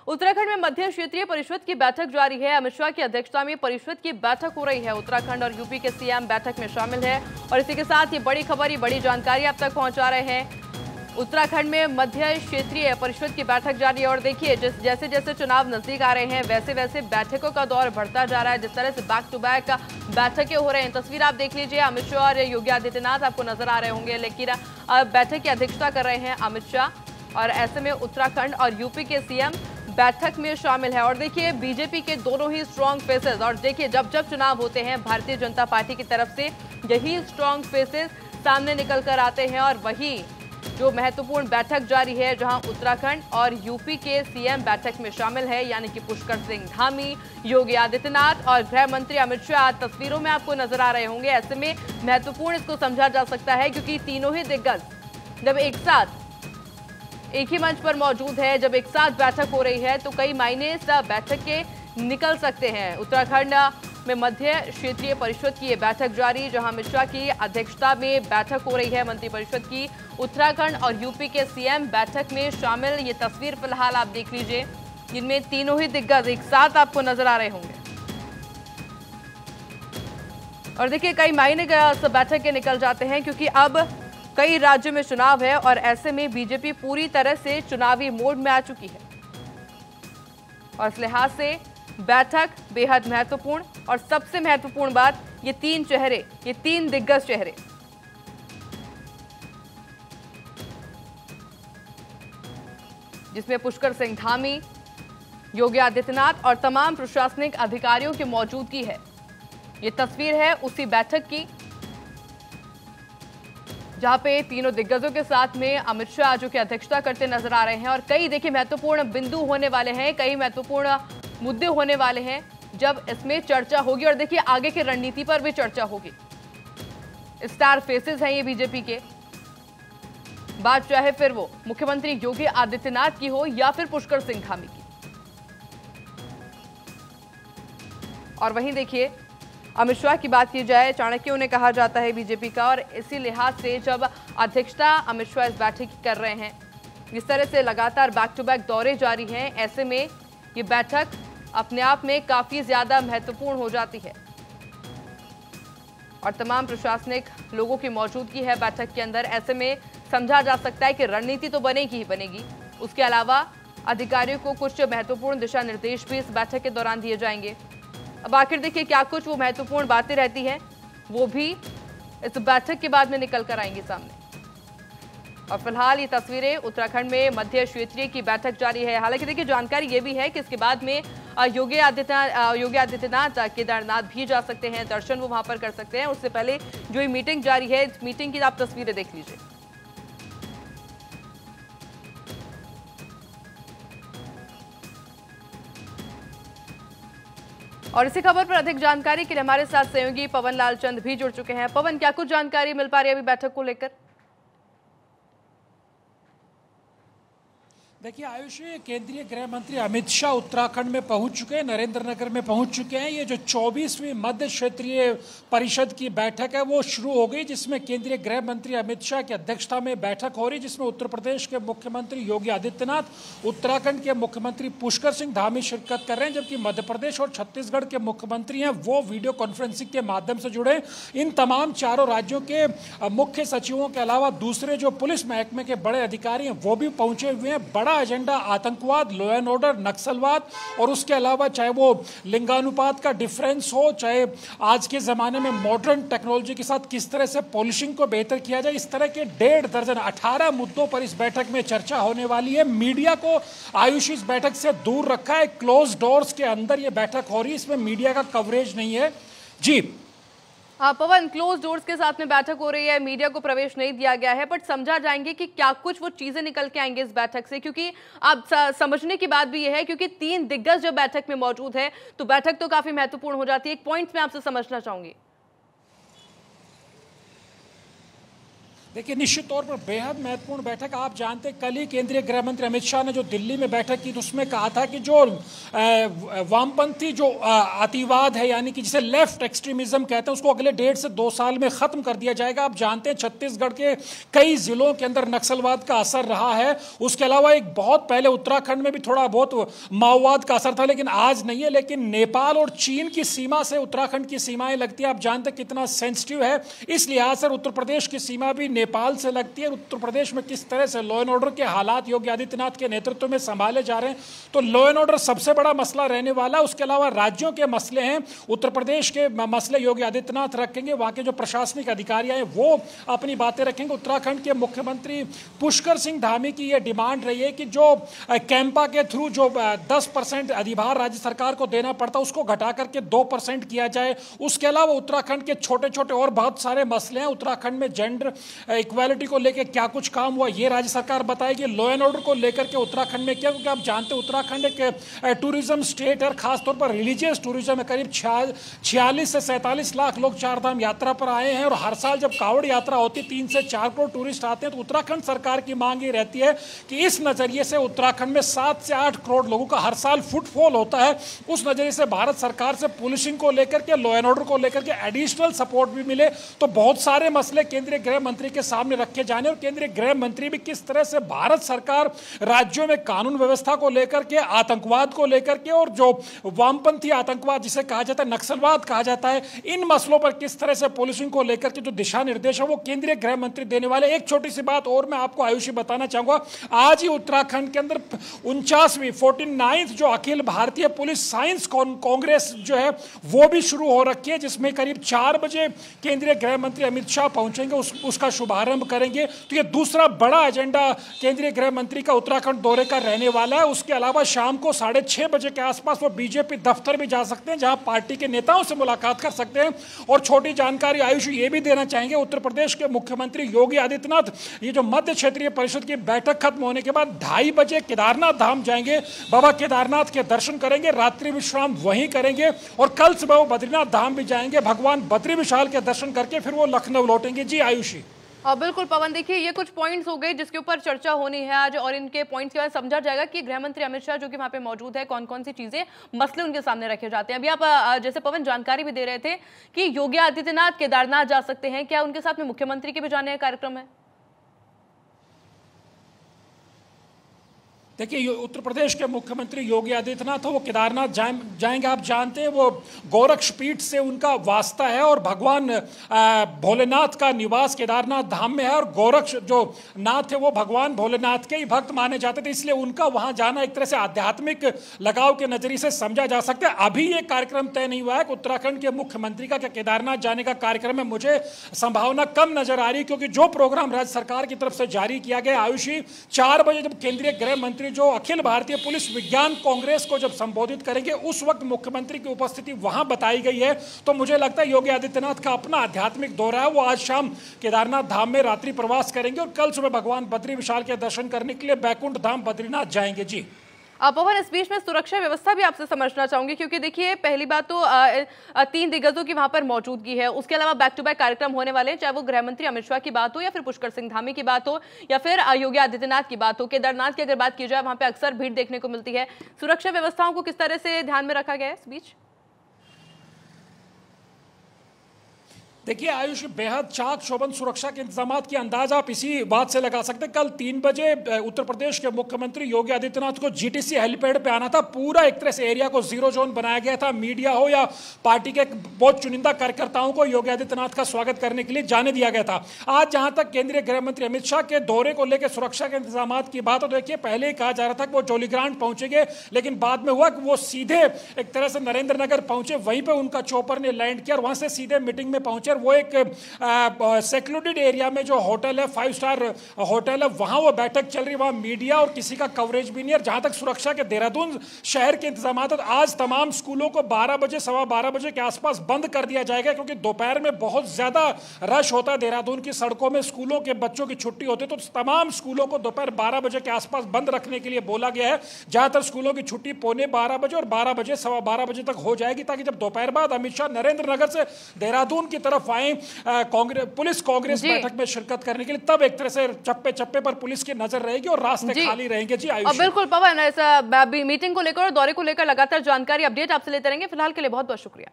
उत्तराखंड में मध्य क्षेत्रीय परिषद की बैठक जारी है। अमित शाह की अध्यक्षता में परिषद की बैठक हो रही है। उत्तराखंड और यूपी के सीएम बैठक में शामिल है और इसी के साथ ये बड़ी खबर, ये बड़ी जानकारी आप तक पहुंचा रहे हैं। उत्तराखंड में मध्य क्षेत्रीय परिषद की बैठक जारी है और देखिए जैसे जैसे चुनाव नजदीक आ रहे हैं वैसे वैसे बैठकों का दौर बढ़ता जा रहा है। जिस तरह से बैक टू बैक बैठकें हो रहे हैं, तस्वीर आप देख लीजिए। अमित शाह और योगी आदित्यनाथ आपको नजर आ रहे होंगे, लेकिन बैठक की अध्यक्षता कर रहे हैं अमित शाह और ऐसे में उत्तराखंड और यूपी के सीएम बैठक में शामिल है। और देखिए बीजेपी के दोनों ही स्ट्रॉन्ग फेसेस, और देखिए जब जब चुनाव होते हैं भारतीय जनता पार्टी की तरफ से यही स्ट्रॉन्ग फेसेस सामने निकल कर आते हैं। और वही जो महत्वपूर्ण बैठक जारी है जहां उत्तराखंड और यूपी के सीएम बैठक में शामिल है, यानी कि पुष्कर सिंह धामी, योगी आदित्यनाथ और गृह मंत्री अमित शाह तस्वीरों में आपको नजर आ रहे होंगे। ऐसे में महत्वपूर्ण इसको समझा जा सकता है क्योंकि तीनों ही दिग्गज जब एक साथ एक ही मंच पर मौजूद है, जब एक साथ बैठक हो रही है तो कई मायने इस बैठक के निकल सकते हैं। उत्तराखंड में मध्य क्षेत्रीय परिषद की ये बैठक जारी, जहां अमित शाह की अध्यक्षता में बैठक हो रही है मंत्रिपरिषद की। उत्तराखंड और यूपी के सीएम बैठक में शामिल, ये तस्वीर फिलहाल आप देख लीजिए, जिनमें तीनों ही दिग्गज एक साथ आपको नजर आ रहे होंगे। और देखिए कई मायने इस बैठक के निकल जाते हैं क्योंकि अब कई राज्यों में चुनाव है और ऐसे में बीजेपी पूरी तरह से चुनावी मोड में आ चुकी है और इस लिहाज से बैठक बेहद महत्वपूर्ण। और सबसे महत्वपूर्ण बात, ये तीन चेहरे, ये तीन दिग्गज चेहरे जिसमें पुष्कर सिंह धामी, योगी आदित्यनाथ और तमाम प्रशासनिक अधिकारियों की मौजूदगी है। ये तस्वीर है उसी बैठक की जहां पे तीनों दिग्गजों के साथ में अमित शाह जो कि अध्यक्षता करते नजर आ रहे हैं। और कई देखिए महत्वपूर्ण बिंदु होने वाले हैं, कई महत्वपूर्ण मुद्दे होने वाले हैं जब इसमें चर्चा होगी। और देखिए आगे की रणनीति पर भी चर्चा होगी। स्टार फेसेस हैं ये बीजेपी के, बात चाहे फिर वो मुख्यमंत्री योगी आदित्यनाथ की हो या फिर पुष्कर सिंह धामी की। और वहीं देखिए अमित शाह की बात की जाए, चाणक्यों ने कहा जाता है बीजेपी का, और इसी लिहाज से जब अध्यक्षता अमित शाह इस बैठक की कर रहे हैं, इस तरह से लगातार बैक टू बैक दौरे जारी हैं, ऐसे में ये बैठक अपने आप में काफी ज्यादा महत्वपूर्ण हो जाती है और तमाम प्रशासनिक लोगों की मौजूदगी है बैठक के अंदर। ऐसे में समझा जा सकता है कि रणनीति तो बनेगी ही बनेगी, उसके अलावा अधिकारियों को कुछ महत्वपूर्ण दिशा निर्देश भी इस बैठक के दौरान दिए जाएंगे। अब आखिर देखिए क्या कुछ वो महत्वपूर्ण बातें रहती हैं, वो भी इस बैठक के बाद में निकल कर आएंगी सामने। और फिलहाल ये तस्वीरें उत्तराखंड में मध्य क्षेत्रीय की बैठक जारी है। हालांकि देखिए जानकारी ये भी है कि इसके बाद में योगी आदित्यनाथ केदारनाथ भी जा सकते हैं, दर्शन वो वहां पर कर सकते हैं। उससे पहले जो ये मीटिंग जारी है, इस मीटिंग की आप तस्वीरें देख लीजिए। और इसी खबर पर अधिक जानकारी के लिए हमारे साथ सहयोगी पवन लाल चंद भी जुड़ चुके हैं। पवन, क्या कुछ जानकारी मिल पा रही है अभी बैठक को लेकर? देखिए आयुष, केंद्रीय गृह मंत्री अमित शाह उत्तराखंड में पहुंच चुके हैं, नरेंद्रनगर में पहुंच चुके हैं। ये जो 24वीं मध्य क्षेत्रीय परिषद की बैठक है वो शुरू हो गई, जिसमें केंद्रीय गृह मंत्री अमित शाह की अध्यक्षता में बैठक हो रही, जिसमें उत्तर प्रदेश के मुख्यमंत्री योगी आदित्यनाथ, उत्तराखंड के मुख्यमंत्री पुष्कर सिंह धामी शिरकत कर रहे हैं, जबकि मध्य प्रदेश और छत्तीसगढ़ के मुख्यमंत्री हैं वो वीडियो कॉन्फ्रेंसिंग के माध्यम से जुड़े। इन तमाम चारों राज्यों के मुख्य सचिवों के अलावा दूसरे जो पुलिस महकमे के बड़े अधिकारी हैं वो भी पहुंचे हुए हैं। बड़ा एजेंडा आतंकवाद, लॉ एंड ऑर्डर, नक्सलवाद और उसके अलावा चाहे वो लिंगानुपात का डिफरेंस हो, चाहे आज के जमाने में मॉडर्न टेक्नोलॉजी के साथ किस तरह से पॉलिशिंग को बेहतर किया जाए, इस तरह के 1.5 दर्जन 18 मुद्दों पर इस बैठक में चर्चा होने वाली है। मीडिया को आयुष इस बैठक से दूर रखा है, क्लोज डोर्स के अंदर ये बैठक हो रही है, इसमें मीडिया का कवरेज नहीं है। जी पवन, क्लोज डोर्स के साथ में बैठक हो रही है, मीडिया को प्रवेश नहीं दिया गया है, बट समझा जाएंगे कि क्या कुछ वो चीजें निकल के आएंगे इस बैठक से, क्योंकि अब समझने की बात भी ये है क्योंकि तीन दिग्गज जब बैठक में मौजूद है तो बैठक तो काफी महत्वपूर्ण हो जाती है। एक पॉइंट में आपसे समझना चाहूंगी। देखिए, निश्चित तौर पर बेहद महत्वपूर्ण बैठक। आप जानते हैं कल ही केंद्रीय गृह मंत्री अमित शाह ने जो दिल्ली में बैठक की तो उसमें कहा था कि जो वामपंथी जो अतिवाद है, यानी कि जिसे लेफ्ट एक्सट्रीमिज्म कहते हैं, उसको अगले 1.5 से 2 साल में खत्म कर दिया जाएगा। आप जानते हैं छत्तीसगढ़ के कई जिलों के अंदर नक्सलवाद का असर रहा है। उसके अलावा एक बहुत पहले उत्तराखंड में भी थोड़ा बहुत माओवाद का असर था, लेकिन आज नहीं है। लेकिन नेपाल और चीन की सीमा से उत्तराखंड की सीमाएं लगती है। आप जानते हैं कितना सेंसिटिव है। इस लिहाज से उत्तर प्रदेश की सीमा भी नेपाल से लगती है। उत्तर प्रदेश में किस तरह से लॉ एंड ऑर्डर के हालात योगी आदित्यनाथ के नेतृत्व में संभाले जा रहे हैं, तो लॉ एंड ऑर्डर सबसे बड़ा मसला रहने वाला है। उसके अलावा राज्यों के मसले हैं, उत्तर प्रदेश के मसले योगी आदित्यनाथ रखेंगे। वहां के जो प्रशासनिक अधिकारी हैं वो अपनी बातें रखेंगे। उत्तराखंड के मुख्यमंत्री पुष्कर सिंह धामी की यह डिमांड रही है कि जो कैंपा के थ्रू जो 10% अधिभार राज्य सरकार को देना पड़ता उसको घटा करके 2% किया जाए। उसके अलावा उत्तराखंड के छोटे छोटे और बहुत सारे मसले हैं। उत्तराखंड में जेंडर इक्वालिटी को लेकर क्या कुछ काम हुआ ये राज्य सरकार बताएगी। लॉ एंड ऑर्डर को लेकर के उत्तराखंड में क्या, क्योंकि आप जानते हैं उत्तराखंड एक टूरिज्म स्टेट है, खासतौर पर रिलीजियस टूरिज्म है। करीब 46 से 47 लाख लोग चारधाम यात्रा पर आए हैं और हर साल जब कांवड़ यात्रा होती है 3 से 4 करोड़ टूरिस्ट आते हैं। तो उत्तराखंड सरकार की मांग ये रहती है कि इस नजरिए से उत्तराखंड में 7 से 8 करोड़ लोगों का हर साल फुटफॉल होता है। उस नजरिए से भारत सरकार से पुलिसिंग को लेकर के, लॉ एंड ऑर्डर को लेकर के एडिशनल सपोर्ट भी मिले। तो बहुत सारे मसले केंद्रीय गृह मंत्री के सामने रखे जाने और केंद्रीय गृह मंत्री भी किस तरह से भारत सरकार राज्यों में कानून व्यवस्था को लेकर के, आतंकवाद को लेकर के और जो वामपंथी आतंकवाद जिसे कहा जाता है, नक्सलवाद कहा जाता है, इन मसलों पर किस तरह से पुलिसिंग को लेकर के जो दिशा निर्देश है वो केंद्रीय गृह मंत्री देने वाले। एक छोटी सी बात और मैं आपको आयुषी बताना चाहूंगा। आज ही उत्तराखंड के अंदर 49वीं जो अखिल भारतीय पुलिस साइंस कांग्रेस जो है वो भी शुरू हो रखी है, जिसमें करीब 4 बजे केंद्रीय गृह मंत्री अमित शाह पहुंचेंगे, उसका शुभारंभ करेंगे। तो ये दूसरा बड़ा एजेंडा केंद्रीय गृह मंत्री का उत्तराखंड दौरे का रहने वाला है। उसके अलावा शाम को 6:30 बजे के आसपास वो बीजेपी दफ्तर भी जा सकते हैं, जहां पार्टी के नेताओं से मुलाकात कर सकते हैं। और छोटी जानकारी आयुष ये भी देना चाहेंगे, उत्तर प्रदेश के मुख्यमंत्री योगी आदित्यनाथ ये जो मध्य क्षेत्रीय परिषद की बैठक खत्म होने के बाद 2:30 बजे केदारनाथ धाम जाएंगे, बाबा केदारनाथ के दर्शन करेंगे, रात्रि विश्राम वहीं करेंगे और कल सुबह वो बद्रीनाथ धाम भी जाएंगे, भगवान बद्री विशाल के दर्शन करके फिर वो लखनऊ लौटेंगे। जी आयुषी। बिल्कुल पवन, देखिए ये कुछ पॉइंट्स हो गए जिसके ऊपर चर्चा होनी है आज और इनके पॉइंट्स के बाद समझा जाएगा कि गृह मंत्री अमित शाह जो कि वहां पे मौजूद है, कौन कौन सी चीजें मसले उनके सामने रखे जाते हैं। अभी आप जैसे पवन जानकारी भी दे रहे थे कि योगी आदित्यनाथ केदारनाथ जा सकते हैं, क्या उनके साथ में मुख्यमंत्री के भी जाने का कार्यक्रम है? देखिए, उत्तर प्रदेश के मुख्यमंत्री योगी आदित्यनाथ वो केदारनाथ जाएंगे। आप जानते हैं वो गोरक्षपीठ से उनका वास्ता है और भगवान भोलेनाथ का निवास केदारनाथ धाम में है और गोरक्ष जो नाथ है वो भगवान भोलेनाथ के ही भक्त माने जाते थे, इसलिए उनका वहां जाना एक तरह से आध्यात्मिक लगाव के नजरिए से समझा जा सकता है। अभी ये कार्यक्रम तय नहीं हुआ है कि उत्तराखंड के मुख्यमंत्री का क्या केदारनाथ जाने का कार्यक्रम है। मुझे संभावना कम नजर आ रही, क्योंकि जो प्रोग्राम राज्य सरकार की तरफ से जारी किया गया आयुषी 4 बजे जब केंद्रीय गृह मंत्री जो अखिल भारतीय पुलिस विज्ञान कांग्रेस को जब संबोधित करेंगे उस वक्त मुख्यमंत्री की उपस्थिति वहां बताई गई है। तो मुझे लगता है योगी आदित्यनाथ का अपना आध्यात्मिक दौरा है, वो आज शाम केदारनाथ धाम में रात्रि प्रवास करेंगे और कल सुबह भगवान बद्री विशाल के दर्शन करने के लिए बैकुंठ धाम बद्रीनाथ जाएंगे। जी पवन, इस बीच में सुरक्षा व्यवस्था भी आपसे समझना चाहूंगी, क्योंकि देखिए पहली बात तो 3 दिग्गजों की वहां पर मौजूदगी है। उसके अलावा बैक टू बैक कार्यक्रम होने वाले हैं, चाहे वो गृह मंत्री अमित शाह की बात हो या फिर पुष्कर सिंह धामी की बात हो या फिर योगी आदित्यनाथ की बात हो। केदारनाथ की अगर बात की जाए वहां पर अक्सर भीड़ देखने को मिलती है। सुरक्षा व्यवस्थाओं को किस तरह से ध्यान में रखा गया है इस बीच? देखिए आयुष, बेहद चाक शोभन सुरक्षा के इंतजाम की अंदाज आप इसी बात से लगा सकते हैं। कल 3 बजे उत्तर प्रदेश के मुख्यमंत्री योगी आदित्यनाथ को जीटीसी हेलीपैड पे आना था। पूरा एक तरह से एरिया को जीरो जोन बनाया गया था। मीडिया हो या पार्टी के बहुत चुनिंदा कार्यकर्ताओं को योगी आदित्यनाथ का स्वागत करने के लिए जाने दिया गया था। आज जहां तक केंद्रीय गृह मंत्री अमित शाह के दौरे को लेकर सुरक्षा के इंतजाम की बात हो, देखिए पहले ही कहा जा रहा था कि वो जौलीग्रांट पहुंचेंगे, लेकिन बाद में हुआ कि वो सीधे एक तरह से नरेंद्र नगर पहुंचे, वहीं पर उनका चॉपर ने लैंड किया और वहां से सीधे मीटिंग में पहुंचे। वो एक सेक्लूडेड एरिया में जो होटल है, 5 स्टार होटल है, वहां वो बैठक चल रही, वहां मीडिया और किसी का कवरेज भी नहीं है। जहां तक सुरक्षा के देहरादून शहर के इंतजाम, आज तमाम स्कूलों को 12 बजे 12:15 बजे के आसपास बंद कर दिया जाएगा, क्योंकि दोपहर में बहुत ज्यादा रश होता है देहरादून की सड़कों में। स्कूलों के बच्चों की छुट्टी होती है, तो तमाम स्कूलों को दोपहर 12 बजे के आसपास बंद रखने के लिए बोला गया है। ज्यादातर स्कूलों की छुट्टी 12:15 बजे और 12 बजे 12:15 बजे तक हो जाएगी, ताकि जब दोपहर बाद अमित शाह नरेंद्र नगर से देहरादून की तरफ तरफ आए कांग्रेस पुलिस कांग्रेस बैठक में शिरकत करने के लिए, तब एक तरह से चप्पे चप्पे पर पुलिस की नजर रहेगी और रास्ते खाली रहेंगे। जी आयुष, बिल्कुल पवन, मीटिंग को लेकर और दौरे को लेकर लगातार जानकारी अपडेट आपसे लेते रहेंगे। फिलहाल के लिए बहुत बहुत शुक्रिया।